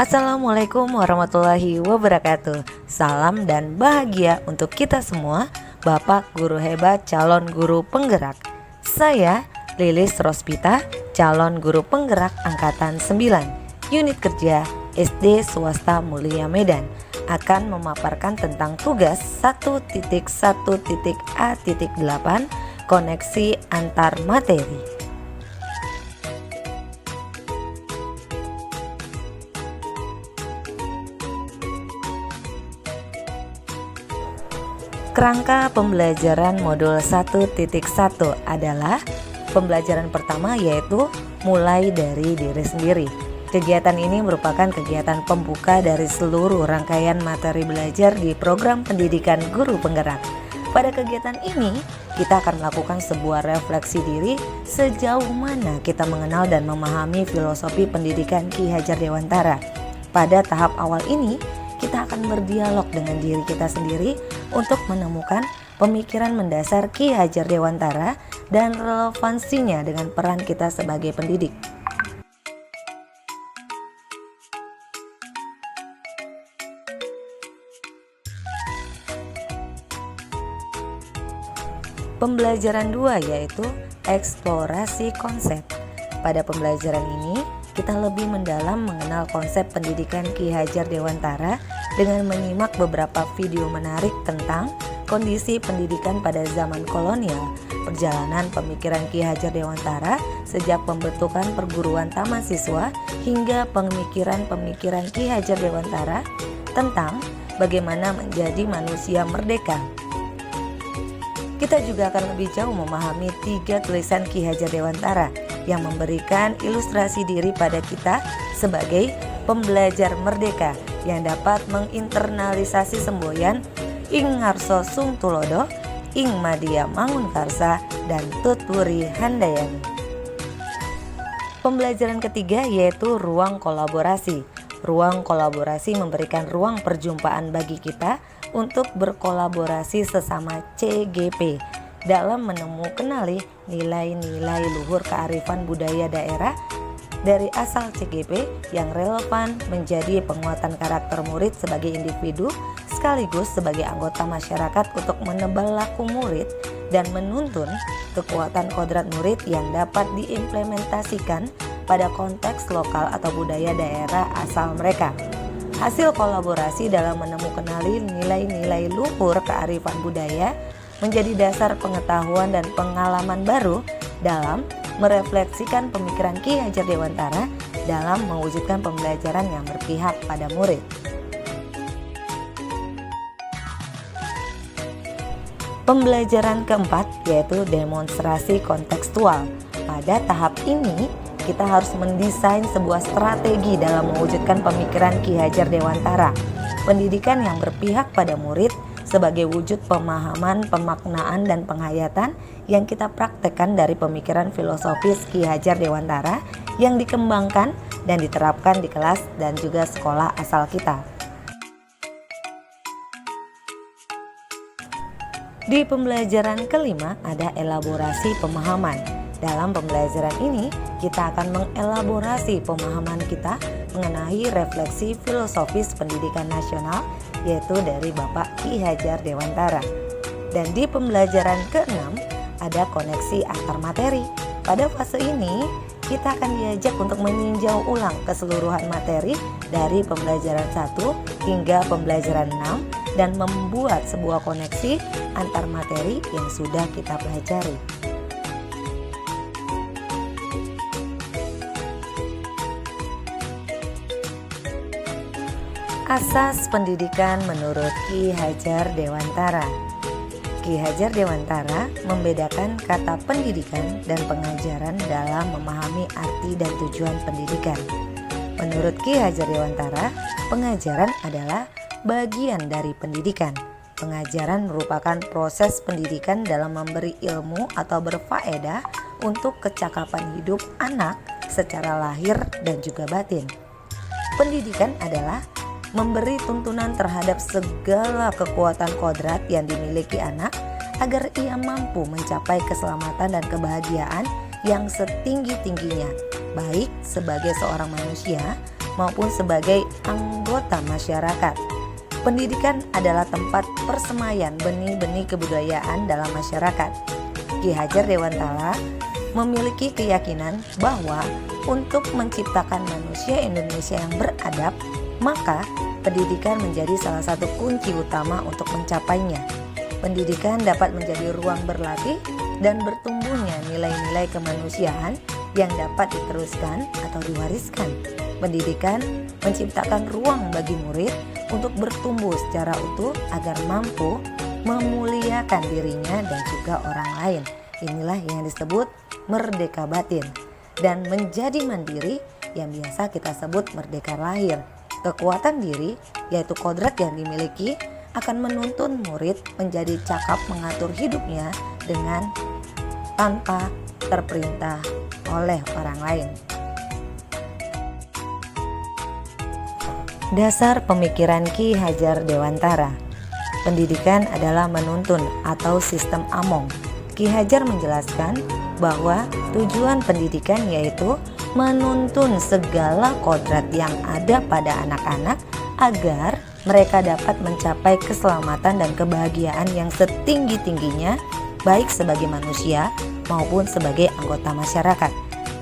Assalamualaikum warahmatullahi wabarakatuh. Salam dan bahagia untuk kita semua, Bapak Guru hebat calon guru penggerak. Saya Lilis Rospita, calon guru penggerak angkatan 9, unit kerja SD Swasta Mulia Medan, akan memaparkan tentang tugas 1.1.A.8 koneksi antar materi. Kerangka pembelajaran modul 1.1 adalah pembelajaran pertama, yaitu mulai dari diri sendiri. Kegiatan ini merupakan kegiatan pembuka dari seluruh rangkaian materi belajar di program pendidikan guru penggerak. Pada kegiatan ini, kita akan melakukan sebuah refleksi diri sejauh mana kita mengenal dan memahami filosofi pendidikan Ki Hajar Dewantara. Pada tahap awal ini, kita akan berdialog dengan diri kita sendiri untuk menemukan pemikiran mendasar Ki Hajar Dewantara dan relevansinya dengan peran kita sebagai pendidik. Pembelajaran 2 yaitu eksplorasi konsep. Pada pembelajaran ini, kita lebih mendalam mengenal konsep pendidikan Ki Hajar Dewantara dengan menyimak beberapa video menarik tentang kondisi pendidikan pada zaman kolonial, perjalanan pemikiran Ki Hajar Dewantara sejak pembentukan perguruan taman siswa hingga pemikiran-pemikiran Ki Hajar Dewantara tentang bagaimana menjadi manusia merdeka. Kita juga akan lebih jauh memahami 3 tulisan Ki Hajar Dewantara yang memberikan ilustrasi diri pada kita sebagai pembelajar merdeka yang dapat menginternalisasi semboyan ing ngarso sung tulodo, ing madia mangun karsa, dan tutwuri handayani. Pembelajaran ketiga yaitu ruang kolaborasi. Ruang kolaborasi memberikan ruang perjumpaan bagi kita untuk berkolaborasi sesama CGP dalam kenali nilai-nilai luhur kearifan budaya daerah dari asal CGP yang relevan menjadi penguatan karakter murid sebagai individu sekaligus sebagai anggota masyarakat untuk menebal laku murid dan menuntun kekuatan kodrat murid yang dapat diimplementasikan pada konteks lokal atau budaya daerah asal mereka. Hasil kolaborasi dalam menemukan nilai-nilai luhur kearifan budaya menjadi dasar pengetahuan dan pengalaman baru dalam merefleksikan pemikiran Ki Hajar Dewantara dalam mewujudkan pembelajaran yang berpihak pada murid. Pembelajaran keempat yaitu demonstrasi kontekstual. Pada tahap ini, kita harus mendesain sebuah strategi dalam mewujudkan pemikiran Ki Hajar Dewantara. Pendidikan yang berpihak pada murid sebagai wujud pemahaman, pemaknaan, dan penghayatan yang kita praktekkan dari pemikiran filosofis Ki Hajar Dewantara yang dikembangkan dan diterapkan di kelas dan juga sekolah asal kita. Di pembelajaran kelima ada elaborasi pemahaman. Dalam pembelajaran ini, kita akan mengelaborasi pemahaman kita mengenai refleksi filosofis pendidikan nasional yaitu dari Bapak Ki Hajar Dewantara. Dan di pembelajaran ke-6 ada koneksi antar materi. Pada fase ini, kita akan diajak untuk meninjau ulang keseluruhan materi dari pembelajaran 1 hingga pembelajaran 6 dan membuat sebuah koneksi antar materi yang sudah kita pelajari. Asas pendidikan menurut Ki Hajar Dewantara. Ki Hajar Dewantara membedakan kata pendidikan dan pengajaran dalam memahami arti dan tujuan pendidikan. Menurut Ki Hajar Dewantara, pengajaran adalah bagian dari pendidikan. Pengajaran merupakan proses pendidikan dalam memberi ilmu atau berfaedah untuk kecakapan hidup anak secara lahir dan juga batin. Pendidikan adalah memberi tuntunan terhadap segala kekuatan kodrat yang dimiliki anak agar ia mampu mencapai keselamatan dan kebahagiaan yang setinggi-tingginya, baik sebagai seorang manusia maupun sebagai anggota masyarakat. Pendidikan adalah tempat persemaian benih-benih kebudayaan dalam masyarakat. Ki Hajar Dewantara memiliki keyakinan bahwa untuk menciptakan manusia Indonesia yang beradab, maka pendidikan menjadi salah satu kunci utama untuk mencapainya. Pendidikan dapat menjadi ruang berlatih dan bertumbuhnya nilai-nilai kemanusiaan yang dapat diteruskan atau diwariskan. Pendidikan menciptakan ruang bagi murid untuk bertumbuh secara utuh agar mampu memuliakan dirinya dan juga orang lain. Inilah yang disebut merdeka batin. Dan menjadi mandiri yang biasa kita sebut merdeka lahir. Kekuatan diri, yaitu kodrat yang dimiliki, akan menuntun murid menjadi cakap mengatur hidupnya dengan tanpa terperintah oleh orang lain. Dasar pemikiran Ki Hajar Dewantara. Pendidikan adalah menuntun atau sistem among. Ki Hajar menjelaskan bahwa tujuan pendidikan yaitu menuntun segala kodrat yang ada pada anak-anak agar mereka dapat mencapai keselamatan dan kebahagiaan yang setinggi-tingginya, baik sebagai manusia maupun sebagai anggota masyarakat.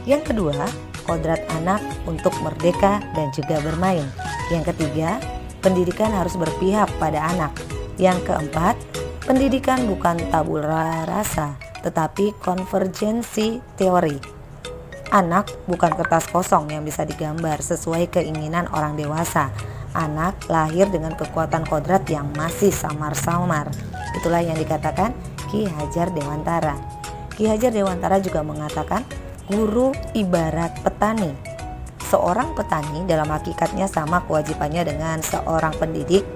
Yang kedua, kodrat anak untuk merdeka dan juga bermain. Yang ketiga, pendidikan harus berpihak pada anak. Yang keempat, pendidikan bukan tabula rasa, tetapi konvergensi teori. Anak bukan kertas kosong yang bisa digambar sesuai keinginan orang dewasa. Anak lahir dengan kekuatan kodrat yang masih samar-samar. Itulah yang dikatakan Ki Hajar Dewantara. Ki Hajar Dewantara juga mengatakan guru ibarat petani. Seorang petani dalam hakikatnya sama kewajibannya dengan seorang pendidik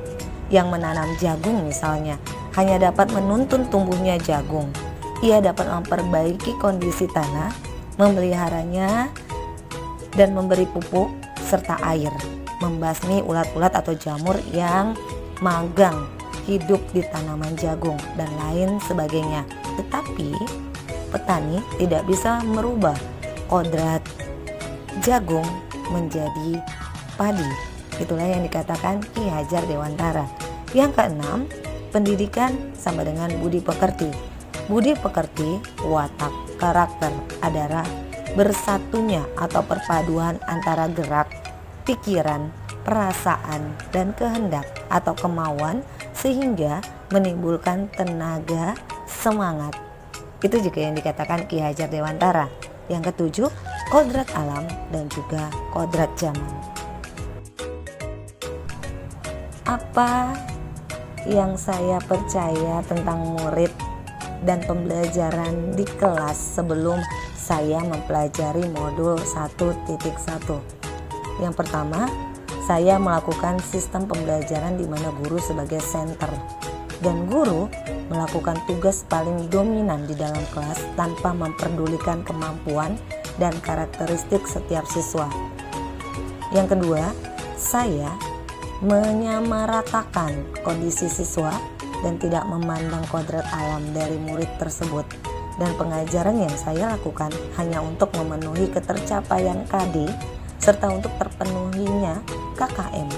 yang menanam jagung misalnya. Hanya dapat menuntun tumbuhnya jagung. Ia dapat memperbaiki kondisi tanah, memeliharanya, dan memberi pupuk serta air. Membasmi ulat-ulat atau jamur yang magang hidup di tanaman jagung dan lain sebagainya. Tetapi petani tidak bisa merubah kodrat jagung menjadi padi. Itulah yang dikatakan Ki Hajar Dewantara. Yang keenam, pendidikan sama dengan budi pekerti. Budi pekerti, watak, karakter adalah bersatunya atau perpaduan antara gerak, pikiran, perasaan, dan kehendak atau kemauan sehingga menimbulkan tenaga, semangat. Itu juga yang dikatakan Ki Hajar Dewantara. Yang ketujuh, kodrat alam dan juga kodrat zaman. Apa yang saya percaya tentang murid dan pembelajaran di kelas sebelum saya mempelajari modul 1.1? Yang pertama, saya melakukan sistem pembelajaran di mana guru sebagai center dan guru melakukan tugas paling dominan di dalam kelas tanpa memperdulikan kemampuan dan karakteristik setiap siswa. Yang kedua, saya menyamaratakan kondisi siswa dan tidak memandang kodrat alam dari murid tersebut, dan pengajaran yang saya lakukan hanya untuk memenuhi ketercapaian KD serta untuk terpenuhinya KKM,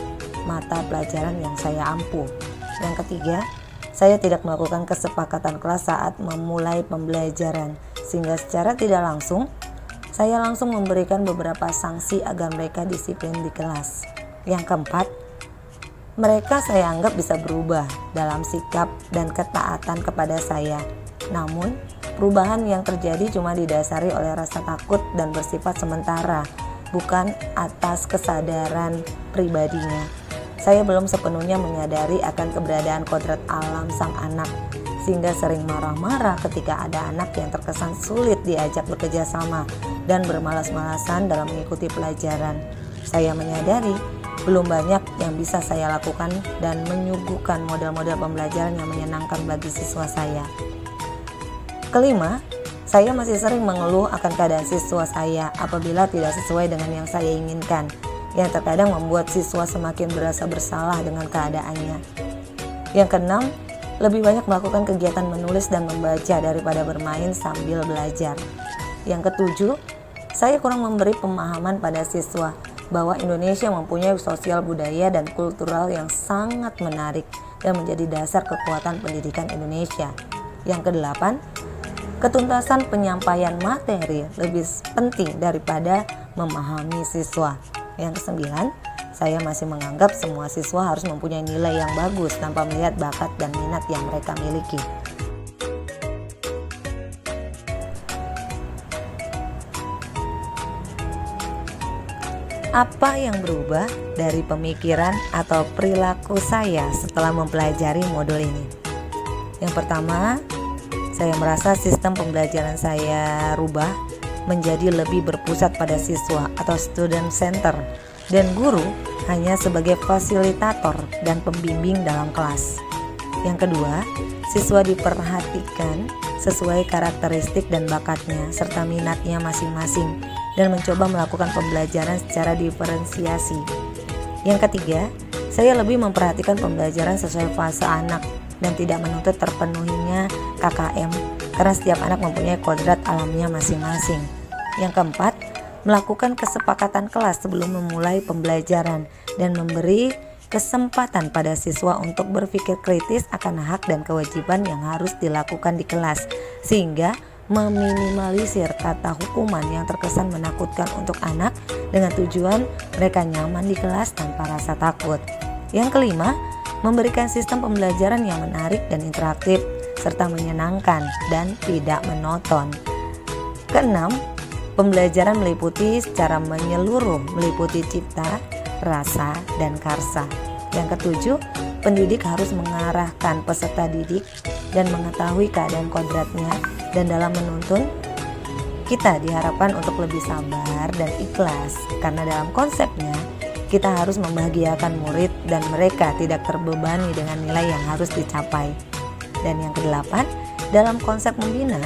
mata pelajaran yang saya ampuh. Yang ketiga, saya tidak melakukan kesepakatan kelas saat memulai pembelajaran, sehingga secara tidak langsung saya langsung memberikan beberapa sanksi agar mereka disiplin di kelas. Yang keempat, mereka saya anggap bisa berubah dalam sikap dan ketaatan kepada saya. Namun, perubahan yang terjadi cuma didasari oleh rasa takut dan bersifat sementara, bukan atas kesadaran pribadinya. Saya belum sepenuhnya menyadari akan keberadaan kodrat alam sang anak, sehingga sering marah-marah ketika ada anak yang terkesan sulit diajak bekerja sama dan bermalas-malasan dalam mengikuti pelajaran. Saya menyadari belum banyak yang bisa saya lakukan dan menyuguhkan model-model pembelajaran yang menyenangkan bagi siswa saya. Kelima, saya masih sering mengeluh akan keadaan siswa saya apabila tidak sesuai dengan yang saya inginkan, yang terkadang membuat siswa semakin berasa bersalah dengan keadaannya. Yang keenam, lebih banyak melakukan kegiatan menulis dan membaca daripada bermain sambil belajar. Yang ketujuh, saya kurang memberi pemahaman pada siswa bahwa Indonesia mempunyai sosial budaya dan kultural yang sangat menarik dan menjadi dasar kekuatan pendidikan Indonesia. Yang kedelapan, ketuntasan penyampaian materi lebih penting daripada memahami siswa. Yang kesembilan, saya masih menganggap semua siswa harus mempunyai nilai yang bagus tanpa melihat bakat dan minat yang mereka miliki. Apa yang berubah dari pemikiran atau perilaku saya setelah mempelajari modul ini? Yang pertama, saya merasa sistem pembelajaran saya rubah menjadi lebih berpusat pada siswa atau student center, dan guru hanya sebagai fasilitator dan pembimbing dalam kelas. Yang kedua, siswa diperhatikan sesuai karakteristik dan bakatnya serta minatnya masing-masing dan mencoba melakukan pembelajaran secara diferensiasi. Yang ketiga, saya lebih memperhatikan pembelajaran sesuai fase anak dan tidak menuntut terpenuhinya KKM karena setiap anak mempunyai kodrat alamnya masing-masing. Yang keempat, melakukan kesepakatan kelas sebelum memulai pembelajaran dan memberi kesempatan pada siswa untuk berpikir kritis akan hak dan kewajiban yang harus dilakukan di kelas, sehingga meminimalisir kata hukuman yang terkesan menakutkan untuk anak dengan tujuan mereka nyaman di kelas tanpa rasa takut. Yang kelima, memberikan sistem pembelajaran yang menarik dan interaktif serta menyenangkan dan tidak monoton. Keenam, pembelajaran meliputi secara menyeluruh, meliputi cipta, rasa, dan karsa. Yang ketujuh, pendidik harus mengarahkan peserta didik dan mengetahui keadaan kodratnya, dan dalam menuntun kita diharapkan untuk lebih sabar dan ikhlas karena dalam konsepnya kita harus membahagiakan murid dan mereka tidak terbebani dengan nilai yang harus dicapai. Dan yang kedelapan, dalam konsep membina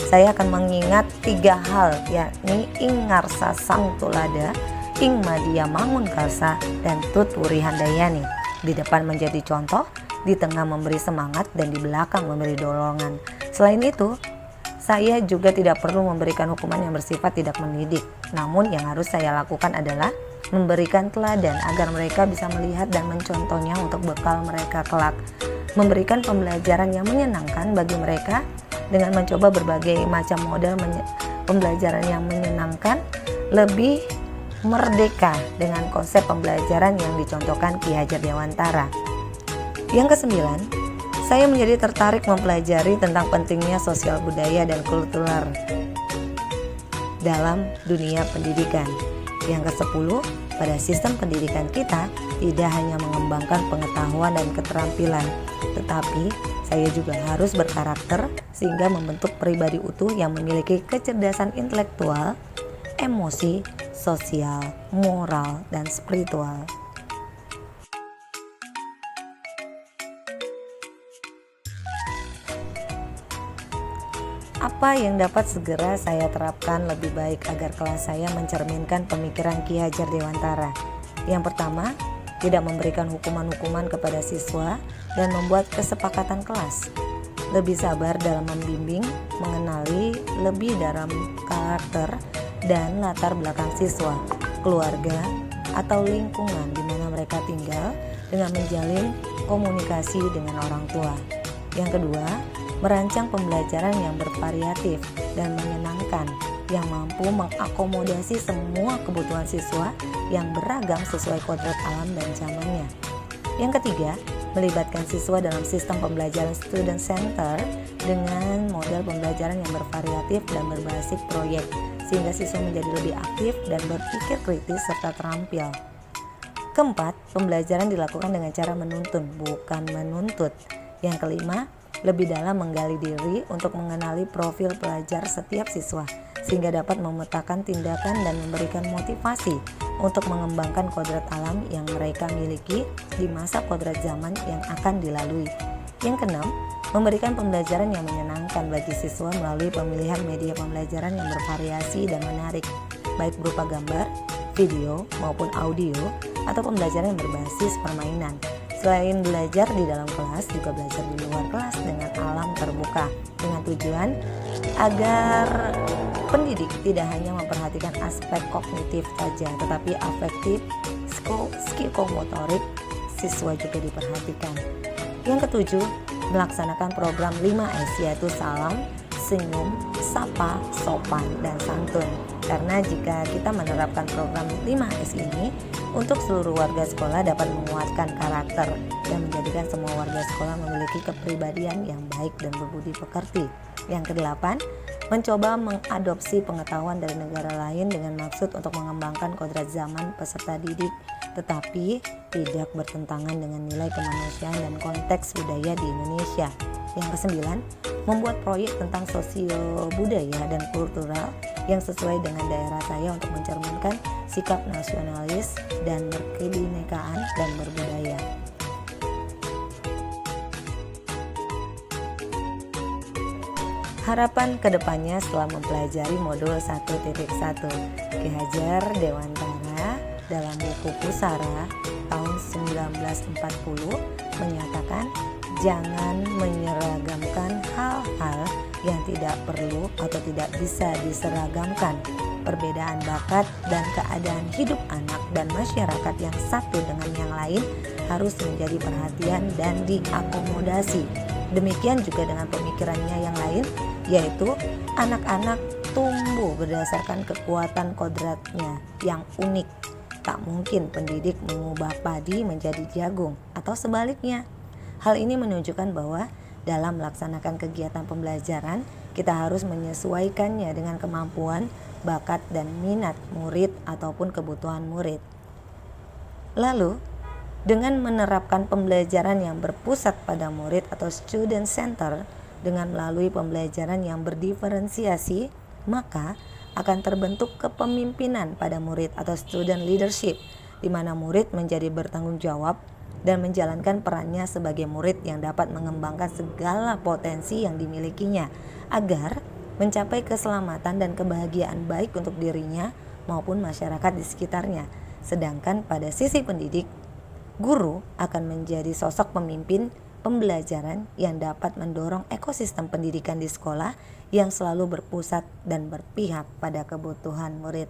saya akan mengingat 3 hal, yakni ing ngarsa sang tulada, ing madia mangun karsa, dan tuturi handayani. Di depan menjadi contoh, di tengah memberi semangat, dan di belakang memberi dorongan. Selain itu, saya juga tidak perlu memberikan hukuman yang bersifat tidak mendidik. Namun yang harus saya lakukan adalah memberikan teladan agar mereka bisa melihat dan mencontohnya untuk bekal mereka kelak. Memberikan pembelajaran yang menyenangkan bagi mereka dengan mencoba berbagai macam model pembelajaran yang menyenangkan, lebih merdeka dengan konsep pembelajaran yang dicontohkan Ki Hajar Dewantara. Yang kesembilan, saya menjadi tertarik mempelajari tentang pentingnya sosial budaya dan kultural dalam dunia pendidikan. Yang ke-10, pada sistem pendidikan kita tidak hanya mengembangkan pengetahuan dan keterampilan, tetapi saya juga harus berkarakter sehingga membentuk pribadi utuh yang memiliki kecerdasan intelektual, emosi, sosial, moral, dan spiritual. Apa yang dapat segera saya terapkan lebih baik agar kelas saya mencerminkan pemikiran Ki Hajar Dewantara? Yang pertama, tidak memberikan hukuman-hukuman kepada siswa dan membuat kesepakatan kelas. Lebih sabar dalam membimbing, mengenali lebih dalam karakter dan latar belakang siswa, keluarga, atau lingkungan di mana mereka tinggal dengan menjalin komunikasi dengan orang tua. Yang kedua, merancang pembelajaran yang bervariatif dan menyenangkan yang mampu mengakomodasi semua kebutuhan siswa yang beragam sesuai kodrat alam dan zamannya. Yang ketiga, melibatkan siswa dalam sistem pembelajaran student center dengan model pembelajaran yang bervariatif dan berbasis proyek sehingga siswa menjadi lebih aktif dan berpikir kritis serta terampil. Keempat, pembelajaran dilakukan dengan cara menuntun, bukan menuntut. Yang kelima, lebih dalam menggali diri untuk mengenali profil pelajar setiap siswa sehingga dapat memetakan tindakan dan memberikan motivasi untuk mengembangkan kodrat alam yang mereka miliki di masa kodrat zaman yang akan dilalui. Yang keenam, memberikan pembelajaran yang menyenangkan bagi siswa melalui pemilihan media pembelajaran yang bervariasi dan menarik, baik berupa gambar, video, maupun audio, atau pembelajaran yang berbasis permainan. Selain belajar di dalam kelas, juga belajar di luar kelas dengan alam terbuka, dengan tujuan agar Pendidik tidak hanya memperhatikan aspek kognitif saja, tetapi afektif, psikomotorik siswa juga diperhatikan. Yang ketujuh, melaksanakan program 5S, yaitu salam, senyum, sapa, sopan, dan santun. Karena jika kita menerapkan program 5S ini, untuk seluruh warga sekolah dapat menguatkan karakter dan menjadikan semua warga sekolah memiliki kepribadian yang baik dan berbudi pekerti. Yang kedelapan, mencoba mengadopsi pengetahuan dari negara lain dengan maksud untuk mengembangkan kodrat zaman peserta didik, tetapi tidak bertentangan dengan nilai kemanusiaan dan konteks budaya di Indonesia. Yang kesembilan, membuat proyek tentang sosio budaya dan kultural yang sesuai dengan daerah saya untuk mencerminkan sikap nasionalis dan berkebinekaan dan berbudaya. Harapan kedepannya setelah mempelajari modul 1.1, Ki Hajar Dewantara dalam buku Pusara tahun 1940 menyatakan jangan menyeragamkan hal-hal yang tidak perlu atau tidak bisa diseragamkan. Perbedaan bakat dan keadaan hidup anak dan masyarakat yang satu dengan yang lain harus menjadi perhatian dan diakomodasi. Demikian juga dengan pemikirannya yang lain, yaitu anak-anak tumbuh berdasarkan kekuatan kodratnya yang unik. Tak mungkin pendidik mengubah padi menjadi jagung atau sebaliknya. Hal ini menunjukkan bahwa dalam melaksanakan kegiatan pembelajaran, kita harus menyesuaikannya dengan kemampuan, bakat, dan minat murid ataupun kebutuhan murid. Lalu, dengan menerapkan pembelajaran yang berpusat pada murid atau student center dengan melalui pembelajaran yang berdiferensiasi, maka akan terbentuk kepemimpinan pada murid atau student leadership, di mana murid menjadi bertanggung jawab dan menjalankan perannya sebagai murid yang dapat mengembangkan segala potensi yang dimilikinya agar mencapai keselamatan dan kebahagiaan baik untuk dirinya maupun masyarakat di sekitarnya. Sedangkan pada sisi pendidik, guru akan menjadi sosok pemimpin pembelajaran yang dapat mendorong ekosistem pendidikan di sekolah yang selalu berpusat dan berpihak pada kebutuhan murid.